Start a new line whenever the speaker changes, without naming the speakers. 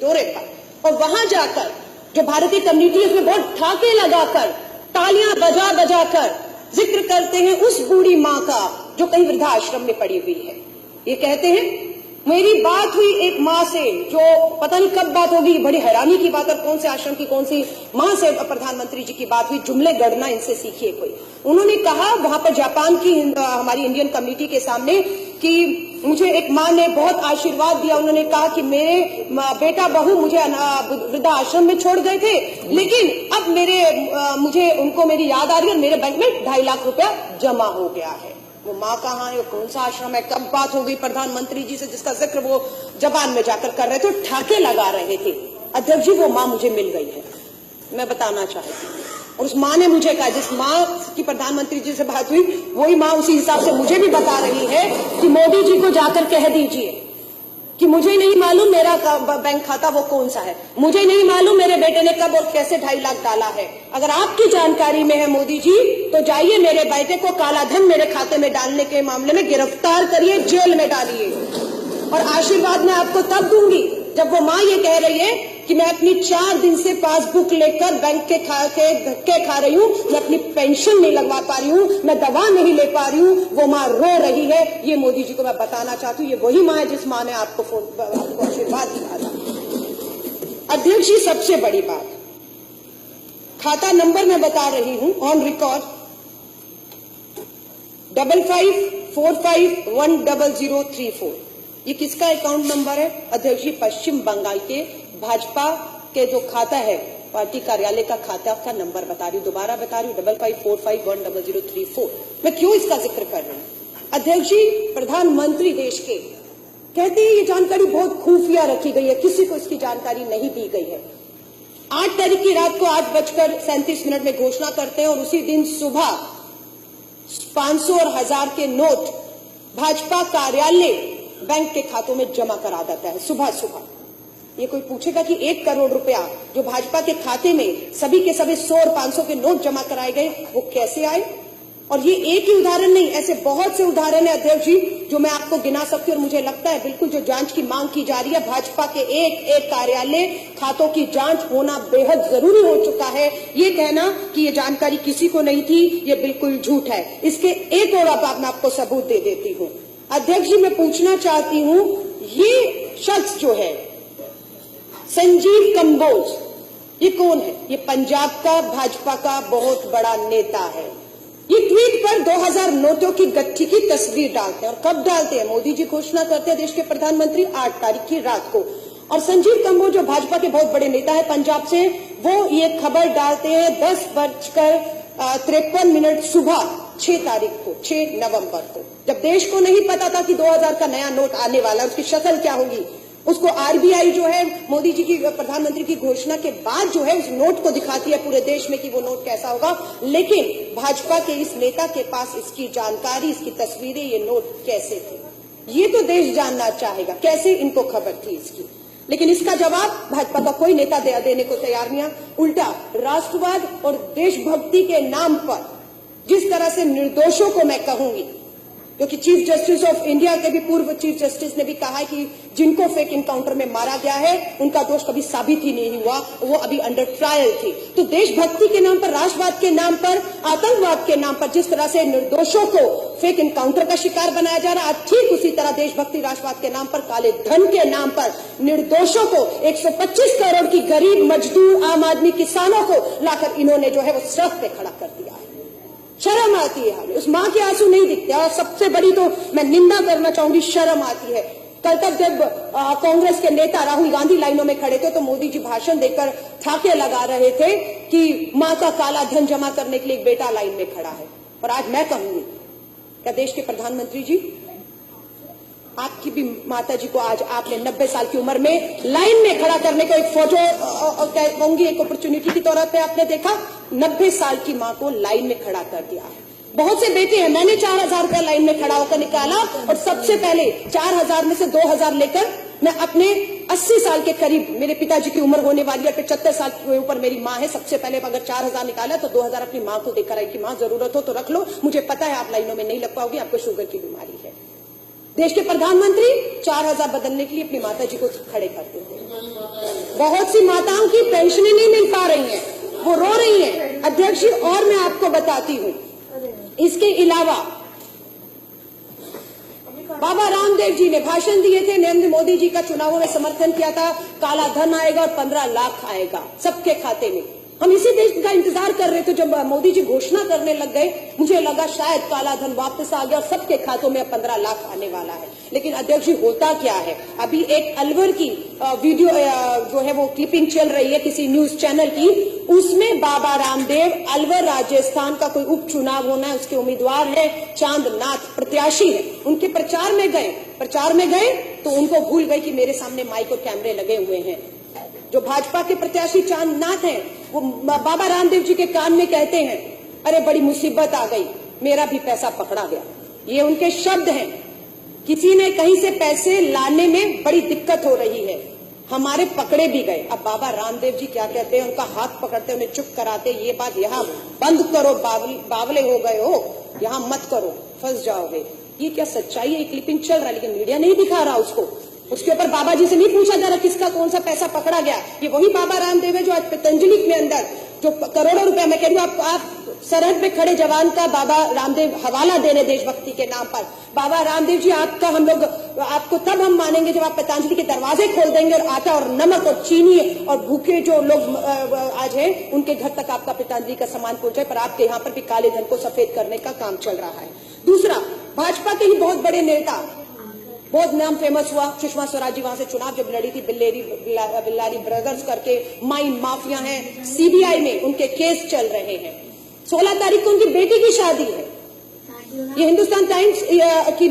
दौरे पर, और वहां जाकर जो भारतीय कम्युनिटी है उसमें बहुत ठाके लगाकर, तालियां बजा बजा कर जिक्र करते हैं उस बूढ़ी मां का जो कहीं वृद्धाश्रम में पड़ी हुई है। ये कहते हैं मेरी बात हुई एक माँ से, जो पता नहीं कब बात होगी, बड़ी हैरानी की बात है, कौन से आश्रम की कौन सी माँ से प्रधानमंत्री जी की बात हुई, जुमले गढ़ना इनसे सीखिए कोई। उन्होंने कहा वहां पर जापान की हमारी इंडियन कम्युनिटी के सामने कि मुझे एक माँ ने बहुत आशीर्वाद दिया। उन्होंने कहा कि मेरे बेटा बहू मुझे वृद्धाश्रम में छोड़ गए थे, लेकिन अब मुझे उनको मेरी याद आ रही है और मेरे बैंक में 2.5 लाख रुपया जमा हो गया है। वो माँ कहाँ है, कौन सा आश्रम है, कब बात हो गई प्रधानमंत्री जी से जिसका जिक्र वो जबान में जाकर कर रहे थे, ठाके लगा रहे थे। अध्यक्ष जी वो माँ मुझे मिल गई है, मैं बताना चाहती हूँ। और उस माँ ने मुझे कहा, जिस माँ की प्रधानमंत्री जी से बात हुई वही माँ उसी हिसाब से मुझे भी बता रही है कि मोदी जी को जाकर कह दीजिए कि मुझे नहीं मालूम मेरा बैंक खाता वो कौन सा है, मुझे नहीं मालूम मेरे बेटे ने कब और कैसे 2.5 लाख डाला है। अगर आपकी जानकारी में है मोदी जी तो जाइए मेरे बेटे को काला धन मेरे खाते में डालने के मामले में गिरफ्तार करिए, जेल में डालिए। और आशीर्वाद मैं आपको तब दूंगी जब वो माँ ये कह रही है कि मैं अपनी 4 दिन से पासबुक लेकर बैंक के खा रही हूँ, मैं अपनी पेंशन नहीं लगवा पा रही हूँ, मैं दवा नहीं ले पा रही हूँ, वो माँ रो रही है। ये मोदी जी को मैं बताना चाहती हूँ, ये वही माँ है जिस माँ ने आपको आशीर्वाद दिया था। अध्यक्ष जी सबसे बड़ी बात, खाता नंबर मैं बता रही हूँ ऑन रिकॉर्ड 5545100034। ये किसका अकाउंट नंबर है अध्यक्ष जी? पश्चिम बंगाल के भाजपा के जो खाता है, पार्टी कार्यालय का खाता का नंबर बता रही हूँ, दोबारा बता रही हूँ 5545100034। मैं क्यों इसका जिक्र कर रही हूँ अध्यक्ष जी? प्रधानमंत्री देश के कहते हैं ये जानकारी बहुत खुफिया रखी गई है, किसी को इसकी जानकारी नहीं दी गई है। 8 तारीख की रात को 8:37 में घोषणा करते हैं और उसी दिन सुबह 500 और 1000 के नोट भाजपा कार्यालय बैंक के खातों में जमा करा देता है सुबह सुबह। ये कोई पूछेगा कि 1 करोड़ रुपया जो भाजपा के खाते में सभी के सभी 100 और 500 के नोट जमा कराए गए वो कैसे आए? और ये एक ही उदाहरण नहीं, ऐसे बहुत से उदाहरण है अध्यक्ष जी जो मैं आपको गिना सकती हूँ। और मुझे लगता है बिल्कुल जो जांच की मांग की जा रही है, भाजपा के एक कार्यालय खातों की जांच होना बेहद जरूरी हो चुका है। ये कहना कि ये जानकारी किसी को नहीं थी, ये बिल्कुल झूठ है। इसके एक और मैं आपको सबूत दे देती हूँ अध्यक्ष जी। मैं पूछना चाहती हूँ, ये शख्स जो है संजीव कंबोज, ये कौन है? ये पंजाब का भाजपा का बहुत बड़ा नेता है। ये ट्वीट पर 2000 नोटों की गट्ठी की तस्वीर डालते हैं। और कब डालते हैं? मोदी जी घोषणा करते हैं देश के प्रधानमंत्री 8 तारीख की रात को। और संजीव कंबोज जो भाजपा के बहुत बड़े नेता है पंजाब से, वो ये खबर डालते हैं 10:53 सुबह 6 तारीख को, 6 नवंबर को, जब देश को नहीं पता था कि 2000 का नया नोट आने वाला है, उसकी शक्ल क्या होगी। उसको आरबीआई जो है मोदी जी की प्रधानमंत्री की घोषणा के बाद जो है उस नोट को दिखाती है पूरे देश में कि वो नोट कैसा होगा। लेकिन भाजपा के इस नेता के पास इसकी जानकारी, इसकी तस्वीरें, ये नोट कैसे थे, ये तो देश जानना चाहेगा, कैसे इनको खबर थी इसकी। लेकिन इसका जवाब भाजपा का कोई नेता देने को तैयार नहीं। उल्टा राष्ट्रवाद और देशभक्ति के नाम पर जिस तरह से निर्दोषों को मैं कहूंगी, क्योंकि चीफ जस्टिस ऑफ इंडिया के भी पूर्व चीफ जस्टिस ने भी कहा है कि जिनको फेक इनकाउंटर में मारा गया है उनका दोष कभी साबित ही नहीं हुआ, वो अभी अंडर ट्रायल थी। तो देशभक्ति के नाम पर, राष्ट्रवाद के नाम पर, आतंकवाद के नाम पर जिस तरह से निर्दोषों को फेक इनकाउंटर का शिकार बनाया जा रहा है, ठीक उसी तरह देशभक्ति राष्ट्रवाद के नाम पर, काले धन के नाम पर निर्दोषों को, 125 करोड़ की गरीब मजदूर आम आदमी किसानों को लाकर इन्होंने जो है वो सड़क पे खड़ा कर दिया है। शर्म आती है हमें, उस मां के आंसू नहीं दिखते। और सबसे बड़ी तो मैं निंदा करना चाहूंगी, शर्म आती है। कल तक जब कांग्रेस के नेता राहुल गांधी लाइनों में खड़े थे तो मोदी जी भाषण देकर ठाके लगा रहे थे कि मां का काला धन जमा करने के लिए एक बेटा लाइन में खड़ा है। और आज मैं कहूंगी, क्या देश के प्रधानमंत्री जी, आपकी भी माता जी को आज आपने 90 साल की उम्र में लाइन में खड़ा करने का एक कहूंगी एक अपॉर्चुनिटी के तौर पे आपने देखा, 90 साल की मां को लाइन में खड़ा कर दिया है। बहुत से बेटे हैं, मैंने 4000 रुपया लाइन में खड़ा होकर निकाला और सबसे पहले 4000 में से 2000 लेकर मैं अपने 80 साल के करीब, मेरे पिताजी की उम्र होने वाली है, 75 साल के ऊपर मेरी माँ है, सबसे पहले अगर 4000 निकाला तो 2000 अपनी माँ को देकर आई कि माँ जरूरत हो तो रख लो, मुझे पता है आप लाइनों में नहीं लग पाओगे, आपको शुगर की बीमारी है। देश के प्रधानमंत्री 4000 बदलने के लिए अपनी माता जी को खड़े करते थे। बहुत सी माताओं की पेंशनें नहीं मिल पा रही हैं, वो रो रही हैं अध्यक्ष जी। और मैं आपको बताती हूँ, इसके अलावा बाबा रामदेव जी ने भाषण दिए थे, नरेंद्र मोदी जी का चुनावों में समर्थन किया था, काला धन आएगा और 15 लाख आएगा सबके खाते में। हम इसी देश का इंतजार कर रहे थे। जब मोदी जी घोषणा करने लग गए, मुझे लगा शायद काला धन वापस आ गया और सबके खातों में 15 लाख आने वाला है। लेकिन अध्यक्ष जी होता क्या है, अभी एक अलवर की वीडियो जो है वो क्लिपिंग चल रही है किसी न्यूज चैनल की, उसमें बाबा रामदेव अलवर राजस्थान का कोई उपचुनाव होना है, उसके उम्मीदवार है, चांदनाथ प्रत्याशी है, उनके प्रचार में गए तो उनको भूल गए कि मेरे सामने माइक और कैमरे लगे हुए हैं। जो भाजपा के प्रत्याशी चांदनाथ हैं, वो बाबा रामदेव जी के कान में कहते हैं, अरे बड़ी मुसीबत आ गई, मेरा भी पैसा पकड़ा गया। ये उनके शब्द हैं। किसी ने कहीं से पैसे लाने में बड़ी दिक्कत हो रही है, हमारे पकड़े भी गए। अब बाबा रामदेव जी क्या कहते हैं, उनका हाथ पकड़ते, उन्हें चुप कराते, ये बात यहाँ बंद करो, बावले हो गए हो, यहाँ मत करो, फंस जाओगे। ये क्या सच्चाई है? क्लिपिंग चल रहा है लेकिन मीडिया नहीं दिखा रहा उसको। उसके ऊपर बाबा जी से नहीं पूछा जा रहा किसका कौन सा पैसा पकड़ा गया। ये वही बाबा रामदेव है जो आज पतंजलि में अंदर जो करोड़ों रुपया, मैं कह रही हूँ, आप सरहद पे खड़े जवान का बाबा रामदेव हवाला दे रहे देशभक्ति के नाम पर। बाबा रामदेव जी आपका हम लोग आपको तब हम मानेंगे जब आप पतंजलि के दरवाजे खोल देंगे और आटा और नमक और चीनी और भूखे जो लोग आज हैं उनके घर तक आपका पतंजलि का सामान पहुंचे। पर आपके यहाँ पर भी काले धन को सफेद करने का काम चल रहा है। दूसरा, भाजपा के ही बहुत बड़े नेता, बहुत नाम फेमस हुआ, सुषमा स्वराज जी वहां से चुनाव जब लड़ी थी, बिल्लारी ब्रदर्स करके माइन माफिया हैं, सीबीआई में उनके केस चल रहे हैं। 16 तारीख को उनकी बेटी की शादी है। ये हिंदुस्तान टाइम्स की